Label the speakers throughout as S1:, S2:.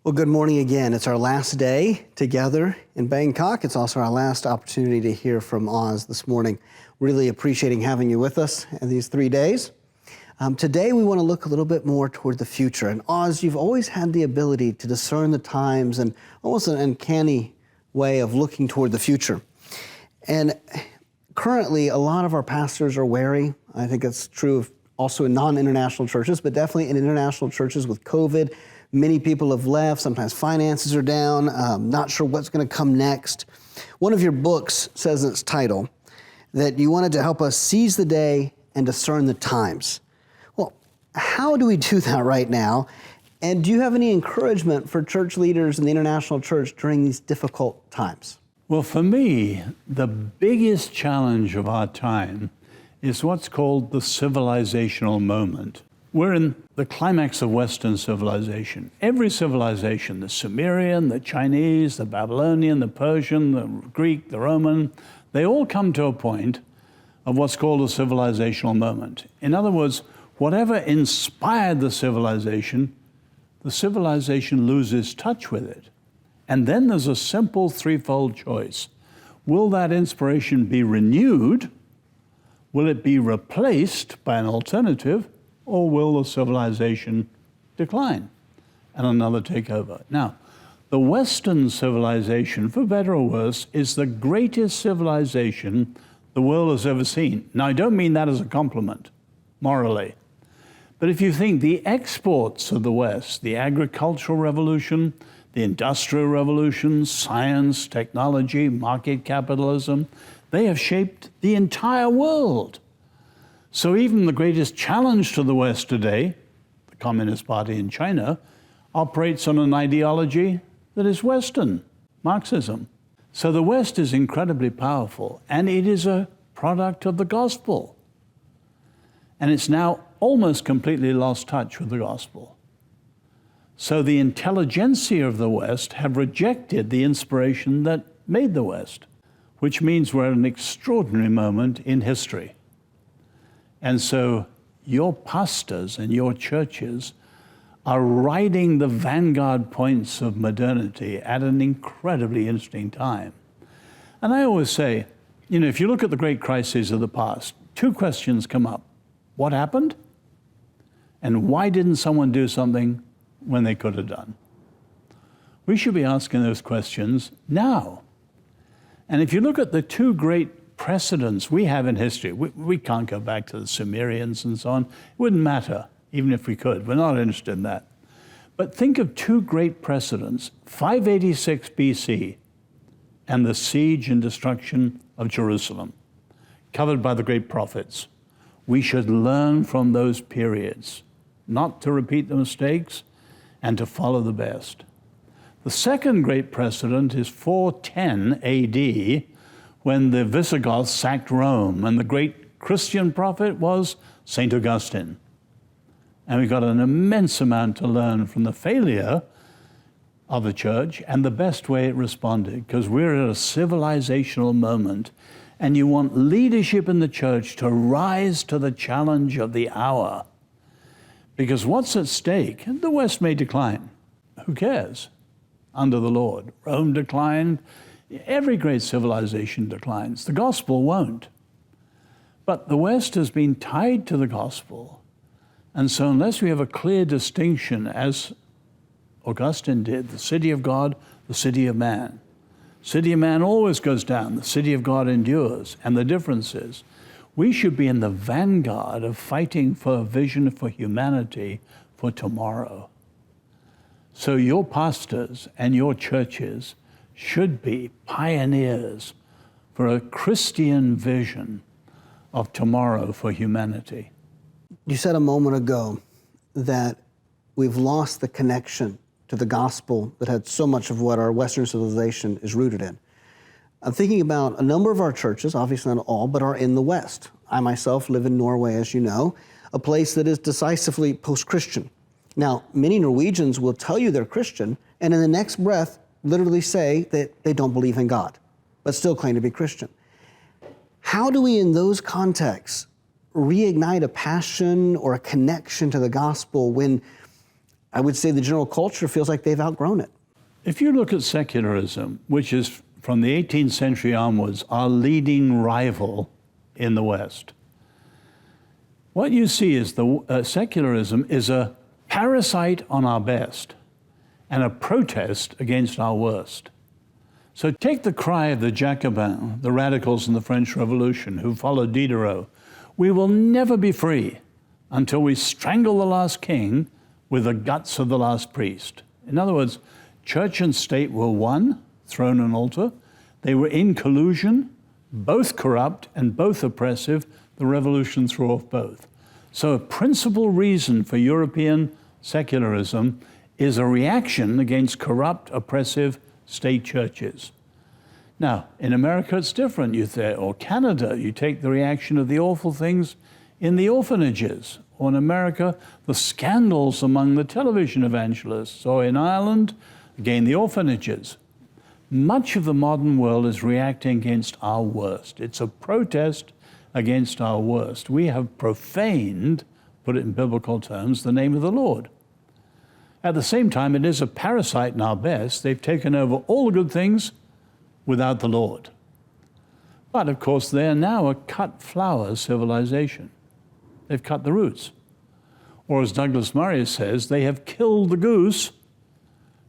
S1: Well, good morning again. It's our last day together in Bangkok. It's also our last opportunity to hear from Oz this morning. Really appreciating having you with us in these 3 days. Today, we want to look a little bit more toward the future. And Oz, you've always had the ability to discern the times and almost an uncanny way of looking toward the future. And currently, a lot of our pastors are wary. I think it's true also in non-international churches, but definitely in international churches with COVID. Many people have left. Sometimes finances are down. Not sure what's going to come next. One of your books says in its title that you wanted to help us seize the day and discern the times. Well, how do we do that right now? And do you have any encouragement for church leaders in the international church during these difficult times?
S2: Well, for me, the biggest challenge of our time is what's called the civilizational moment. We're in the climax of Western civilization. Every civilization, the Sumerian, the Chinese, the Babylonian, the Persian, the Greek, the Roman, they all come to a point of what's called a civilizational moment. In other words, whatever inspired the civilization loses touch with it. And then there's a simple threefold choice. Will that inspiration be renewed? Will it be replaced by an alternative? Or will the civilization decline and another take over? Now, the Western civilization, for better or worse, is the greatest civilization the world has ever seen. Now, I don't mean that as a compliment, morally. But if you think the exports of the West, the agricultural revolution, the industrial revolution, science, technology, market capitalism, they have shaped the entire world. So even the greatest challenge to the West today, the Communist Party in China, operates on an ideology that is Western, Marxism. So the West is incredibly powerful, and it is a product of the gospel. And it's now almost completely lost touch with the gospel. So the intelligentsia of the West have rejected the inspiration that made the West, which means we're at an extraordinary moment in history. And so your pastors and your churches are riding the vanguard points of modernity at an incredibly interesting time. And I always say, if you look at the great crises of the past, two questions come up. What happened? And why didn't someone do something when they could have done? We should be asking those questions now. And if you look at the two great precedents we have in history, we can't go back to the Sumerians and so on. It wouldn't matter, even if we could. We're not interested in that. But think of two great precedents, 586 BC and the siege and destruction of Jerusalem, covered by the great prophets. We should learn from those periods, not to repeat the mistakes and to follow the best. The second great precedent is 410 AD, when the Visigoths sacked Rome, and the great Christian prophet was St. Augustine. And we got an immense amount to learn from the failure of the church and the best way it responded, because we're at a civilizational moment, and you want leadership in the church to rise to the challenge of the hour. Because what's at stake? The West may decline. Who cares? Under the Lord. Rome declined. Every great civilization declines. The gospel won't. But the West has been tied to the gospel. And so unless we have a clear distinction, as Augustine did, the city of God, the city of man. City of man always goes down. The city of God endures. And the difference is, we should be in the vanguard of fighting for a vision for humanity for tomorrow. So your pastors and your churches should be pioneers for a Christian vision of tomorrow for humanity.
S1: You said a moment ago that we've lost the connection to the gospel that had so much of what our Western civilization is rooted in. I'm thinking about a number of our churches, obviously not all, but are in the West. I myself live in Norway, as you know, a place that is decisively post-Christian. Now, many Norwegians will tell you they're Christian, and in the next breath, literally say that they don't believe in God, but still claim to be Christian. How do we, in those contexts, reignite a passion or a connection to the gospel when I would say the general culture feels like they've outgrown it.
S2: If you look at secularism, which is from the 18th century onwards our leading rival in the West, what you see is secularism is a parasite on our best and a protest against our worst. So take the cry of the Jacobins, the radicals in the French Revolution who followed Diderot. We will never be free until we strangle the last king with the guts of the last priest. In other words, church and state were one, throne and altar. They were in collusion, both corrupt and both oppressive. The revolution threw off both. So a principal reason for European secularism is a reaction against corrupt, oppressive state churches. Now, in America, it's different. Or Canada, you take the reaction of the awful things in the orphanages. Or in America, the scandals among the television evangelists. Or in Ireland, again, the orphanages. Much of the modern world is reacting against our worst. It's a protest against our worst. We have profaned, put it in biblical terms, the name of the Lord. At the same time, it is a parasite in our best. They've taken over all the good things without the Lord. But of course, they're now a cut flower civilization. They've cut the roots. Or as Douglas Murray says, they have killed the goose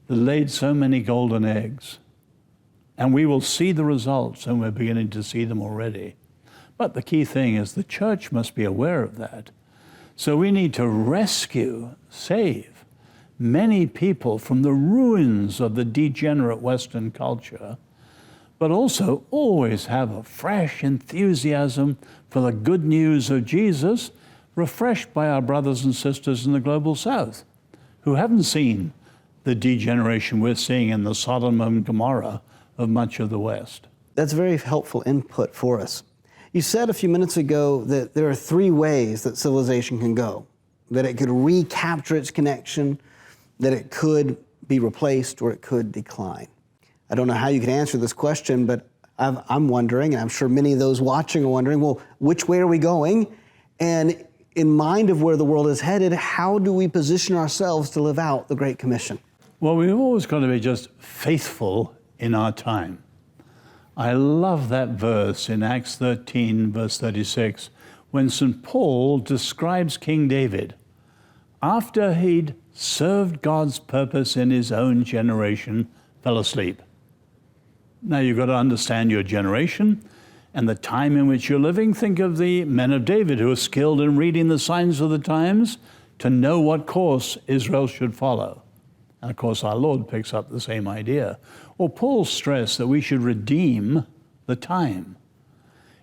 S2: that laid so many golden eggs. And we will see the results, and we're beginning to see them already. But the key thing is the church must be aware of that. So we need to rescue, save many people from the ruins of the degenerate Western culture, but also always have a fresh enthusiasm for the good news of Jesus, refreshed by our brothers and sisters in the global South, who haven't seen the degeneration we're seeing in the Sodom and Gomorrah of much of the West.
S1: That's very helpful input for us. You said a few minutes ago that there are three ways that civilization can go, that it could recapture its connection, that it could be replaced, or it could decline. I don't know how you can answer this question, but I'm wondering, and I'm sure many of those watching are wondering, well, which way are we going? And in mind of where the world is headed, how do we position ourselves to live out the Great Commission?
S2: Well, we've always got to be just faithful in our time. I love that verse in Acts 13, verse 36, when St. Paul describes King David after he'd served God's purpose in his own generation, fell asleep. Now you've got to understand your generation and the time in which you're living. Think of the men of David who are skilled in reading the signs of the times to know what course Israel should follow. And of course, our Lord picks up the same idea. Or Paul's stress that we should redeem the time.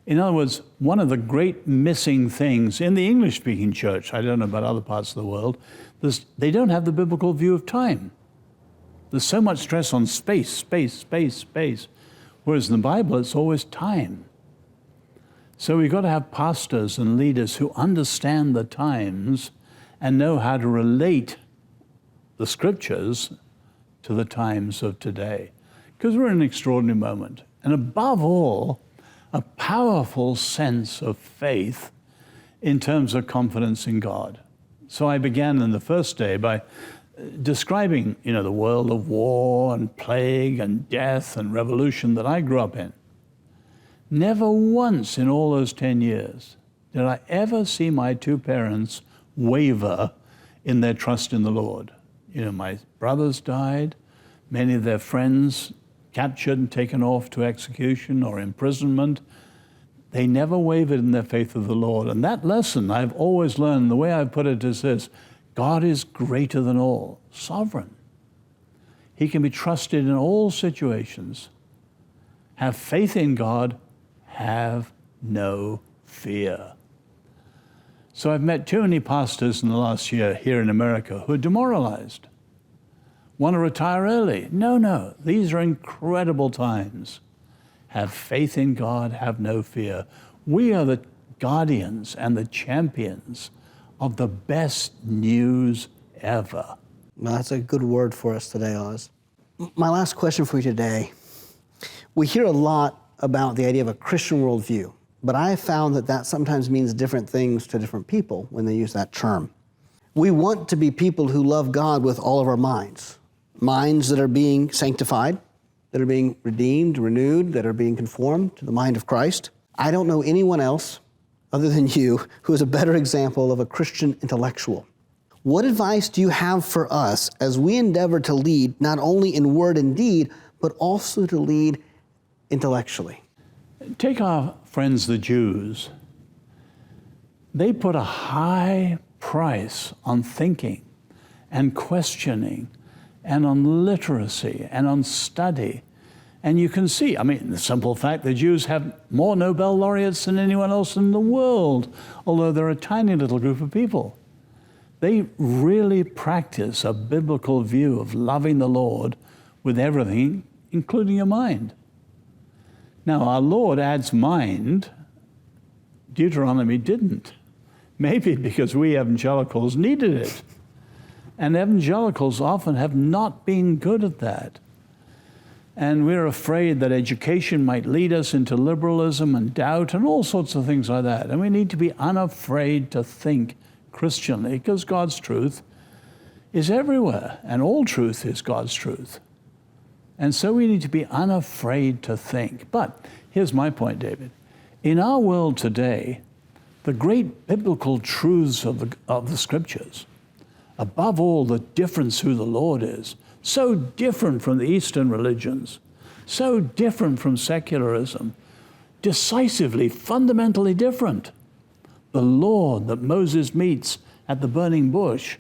S2: In other words, one of the great missing things in the English-speaking church, I don't know about other parts of the world, they don't have the biblical view of time. There's so much stress on space, space, space, space, whereas in the Bible, it's always time. So we've got to have pastors and leaders who understand the times and know how to relate the scriptures to the times of today. Because we're in an extraordinary moment. And above all, a powerful sense of faith in terms of confidence in God. So I began in the first day by describing, the world of war and plague and death and revolution that I grew up in. Never once in all those 10 years did I ever see my two parents waver in their trust in the Lord. My brothers died, many of their friends captured and taken off to execution or imprisonment. They never wavered in their faith of the Lord. And that lesson I've always learned, the way I put it is this: God is greater than all, sovereign. He can be trusted in all situations. Have faith in God, have no fear. So I've met too many pastors in the last year here in America who are demoralized, want to retire early. No, these are incredible times. Have faith in God, have no fear. We are the guardians and the champions of the best news ever.
S1: Well, that's a good word for us today, Oz. My last question for you today. We hear a lot about the idea of a Christian worldview, but I have found that sometimes means different things to different people when they use that term. We want to be people who love God with all of our minds. Minds that are being sanctified, that are being redeemed, renewed, that are being conformed to the mind of Christ. I don't know anyone else other than you who is a better example of a Christian intellectual. What advice do you have for us as we endeavor to lead not only in word and deed, but also to lead intellectually?
S2: Take our friends the Jews. They put a high price on thinking and questioning and on literacy and on study. And you can see, the simple fact the Jews have more Nobel laureates than anyone else in the world, although they're a tiny little group of people. They really practice a biblical view of loving the Lord with everything, including your mind. Now, our Lord adds mind. Deuteronomy didn't. Maybe because we evangelicals needed it. And evangelicals often have not been good at that. And we're afraid that education might lead us into liberalism and doubt and all sorts of things like that. And we need to be unafraid to think Christianly, because God's truth is everywhere, and all truth is God's truth. And so we need to be unafraid to think. But here's my point, David. In our world today, the great biblical truths of the Scriptures, above all, the difference who the Lord is, so different from the Eastern religions, so different from secularism, decisively, fundamentally different. The Lord that Moses meets at the burning bush,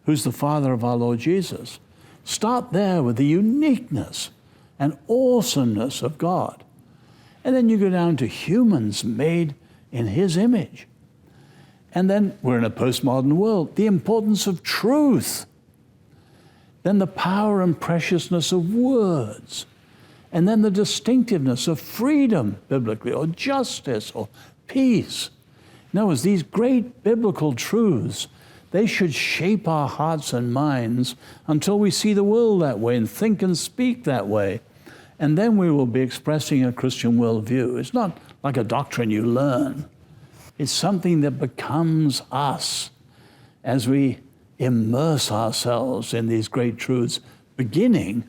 S2: who's the Father of our Lord Jesus. Start there with the uniqueness and awesomeness of God. And then you go down to humans made in His image. And then we're in a postmodern world, the importance of truth. Then the power and preciousness of words. And then the distinctiveness of freedom, biblically, or justice, or peace. In other words, these great biblical truths, they should shape our hearts and minds until we see the world that way and think and speak that way. And then we will be expressing a Christian worldview. It's not like a doctrine you learn. It's something that becomes us as we immerse ourselves in these great truths, beginning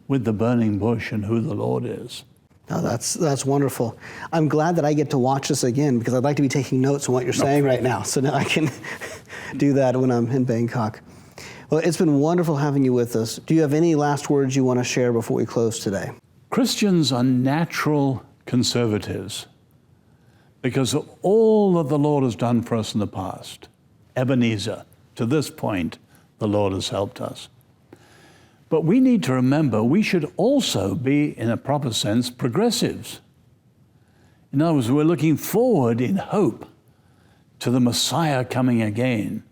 S2: with the burning bush and who the Lord is.
S1: Oh, that's wonderful. I'm glad that I get to watch this again because I'd like to be taking notes on what you're saying right now. So now I can do that when I'm in Bangkok. Well, it's been wonderful having you with us. Do you have any last words you want to share before we close today?
S2: Christians are natural conservatives because of all that the Lord has done for us in the past. Ebenezer, to this point, the Lord has helped us. But we need to remember we should also be, in a proper sense, progressives. In other words, we're looking forward in hope to the Messiah coming again.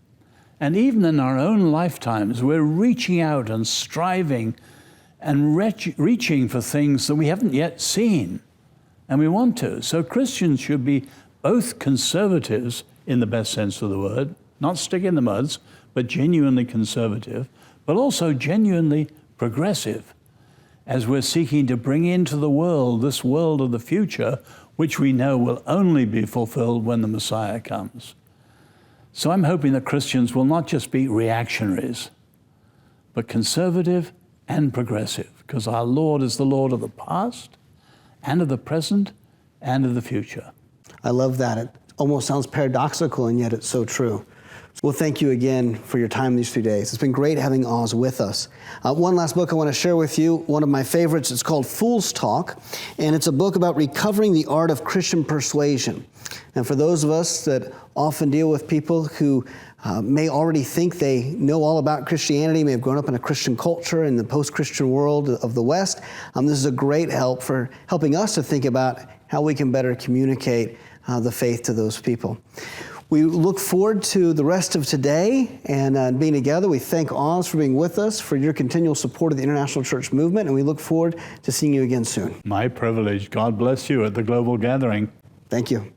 S2: And even in our own lifetimes, we're reaching out and striving and reaching for things that we haven't yet seen. And we want to. So Christians should be both conservatives in the best sense of the word, not stick in the muds, but genuinely conservative, but also genuinely progressive as we're seeking to bring into the world this world of the future, which we know will only be fulfilled when the Messiah comes. So I'm hoping that Christians will not just be reactionaries, but conservative and progressive, because our Lord is the Lord of the past and of the present and of the future.
S1: I love that. It almost sounds paradoxical, and yet it's so true. Well, thank you again for your time these 2 days. It's been great having Oz with us. One last book I want to share with you, one of my favorites. It's called Fool's Talk, and it's a book about recovering the art of Christian persuasion. And for those of us that often deal with people who may already think they know all about Christianity, may have grown up in a Christian culture in the post-Christian world of the West, this is a great help for helping us to think about how we can better communicate the faith to those people. We look forward to the rest of today and being together. We thank Oz for being with us, for your continual support of the International Church Movement, and we look forward to seeing you again soon.
S2: My privilege. God bless you at the global gathering.
S1: Thank you.